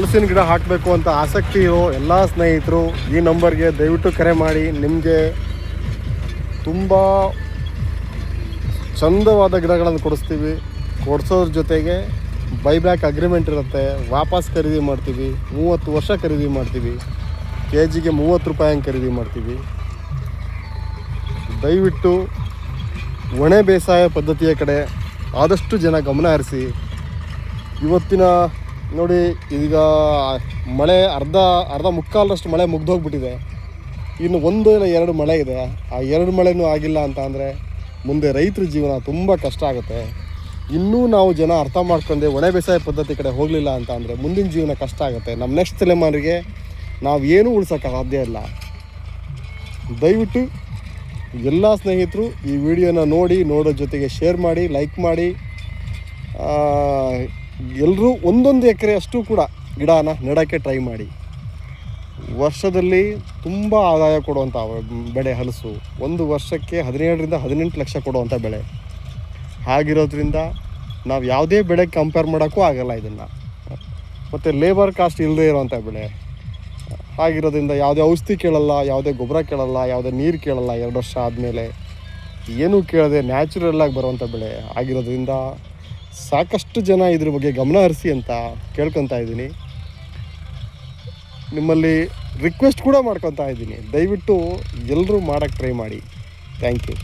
ಹಲಸಿನ ಗಿಡ ಹಾಕಬೇಕು ಅಂತ ಆಸಕ್ತಿ ಇರೋ ಎಲ್ಲ ಸ್ನೇಹಿತರು ಈ ನಂಬರ್ಗೆ ದಯವಿಟ್ಟು ಕರೆ ಮಾಡಿ. ನಿಮಗೆ ತುಂಬ ಚಂದವಾದ ಗಿಡಗಳನ್ನು ಕೊಡಿಸ್ತೀವಿ. ಕೊಡಿಸೋದ್ರ ಜೊತೆಗೆ ಬೈಬ್ಯಾಕ್ ಅಗ್ರಿಮೆಂಟ್ ಇರುತ್ತೆ. ವಾಪಸ್ ಖರೀದಿ ಮಾಡ್ತೀವಿ. 30 ವರ್ಷ ಖರೀದಿ ಮಾಡ್ತೀವಿ. ಕೆಜಿಗೆ 30 ರೂಪಾಯಿ ಹಂಗೆ ಖರೀದಿ ಮಾಡ್ತೀವಿ. ದಯವಿಟ್ಟು ಒಣ ಬೇಸಾಯ ಪದ್ಧತಿಯ ಕಡೆ ಆದಷ್ಟು ಜನ ಗಮನ ಹರಿಸಿ. ಇವತ್ತಿನ ನೋಡಿ, ಈಗ ಮಳೆ ಅರ್ಧ ಮುಕ್ಕಾಲರಷ್ಟು ಮಳೆ ಮುಗ್ದೋಗ್ಬಿಟ್ಟಿದೆ. ಇನ್ನು 1 ಇಲ್ಲ 2 ಮಳೆ ಇದೆ. ಆ 2 ಮಳೆನೂ ಆಗಿಲ್ಲ ಅಂತ ಅಂದರೆ ಮುಂದೆ ರೈತರ ಜೀವನ ತುಂಬ ಕಷ್ಟ ಆಗುತ್ತೆ. ಇನ್ನೂ ನಾವು ಜನ ಅರ್ಥ ಮಾಡ್ಕೊಂಡೆ ಒಣ ಬೇಸಾಯ ಪದ್ಧತಿ ಕಡೆ ಹೋಗಲಿಲ್ಲ ಅಂತ ಅಂದರೆ ಮುಂದಿನ ಜೀವನ ಕಷ್ಟ ಆಗುತ್ತೆ. ನಮ್ಮ ನೆಕ್ಸ್ಟ್ ತಲೆಮಾರಿಗೆ ನಾವು ಏನೂ ಉಳ್ಸೋಕ್ಕೆ ಸಾಧ್ಯ ಇಲ್ಲ. ದಯವಿಟ್ಟು ಎಲ್ಲ ಸ್ನೇಹಿತರು ಈ ವಿಡಿಯೋನ ನೋಡೋ ಜೊತೆಗೆ ಶೇರ್ ಮಾಡಿ, ಲೈಕ್ ಮಾಡಿ. ಎಲ್ಲರೂ 1 ಎಕರೆ ಅಷ್ಟು ಕೂಡ ಗಿಡನ ನೆಡೋಕ್ಕೆ ಟ್ರೈ ಮಾಡಿ. ವರ್ಷದಲ್ಲಿ ತುಂಬ ಆದಾಯ ಕೊಡುವಂಥ ಬೆಳೆ ಹಲಸು. 1 ವರ್ಷಕ್ಕೆ 17ರಿಂದ 18 ಲಕ್ಷ ಕೊಡುವಂಥ ಬೆಳೆ. ಹಾಗಿರೋದ್ರಿಂದ ನಾವು ಯಾವುದೇ ಬೆಳೆ ಕಂಪೇರ್ ಮಾಡೋಕ್ಕೂ ಆಗಲ್ಲ ಇದನ್ನು. ಮತ್ತು ಲೇಬರ್ ಕಾಸ್ಟ್ ಇಲ್ಲದೇ ಇರೋವಂಥ ಬೆಳೆ. ಹಾಗಿರೋದ್ರಿಂದ ಯಾವುದೇ ಔಷಧಿ ಕೇಳಲ್ಲ, ಯಾವುದೇ ಗೊಬ್ಬರ ಕೇಳಲ್ಲ, ಯಾವುದೇ ನೀರು ಕೇಳಲ್ಲ. 2 ವರ್ಷ ಆದಮೇಲೆ ಏನೂ ಕೇಳದೆ ನ್ಯಾಚುರಲ್ಲಾಗಿ ಬರುವಂಥ ಬೆಳೆ ಆಗಿರೋದ್ರಿಂದ ಸಾಕಷ್ಟು ಜನ ಇದ್ರ ಬಗ್ಗೆ ಗಮನ ಹರಿಸಿ ಅಂತ ಕೇಳ್ಕೊತಾ ಇದ್ದೀನಿ. ನಿಮ್ಮಲ್ಲಿ ರಿಕ್ವೆಸ್ಟ್ ಕೂಡ ಮಾಡ್ಕೊತಾ ಇದ್ದೀನಿ, ದಯವಿಟ್ಟು ಎಲ್ಲರೂ ಮಾಡೋಕ್ಕೆ ಟ್ರೈ ಮಾಡಿ. Thank you.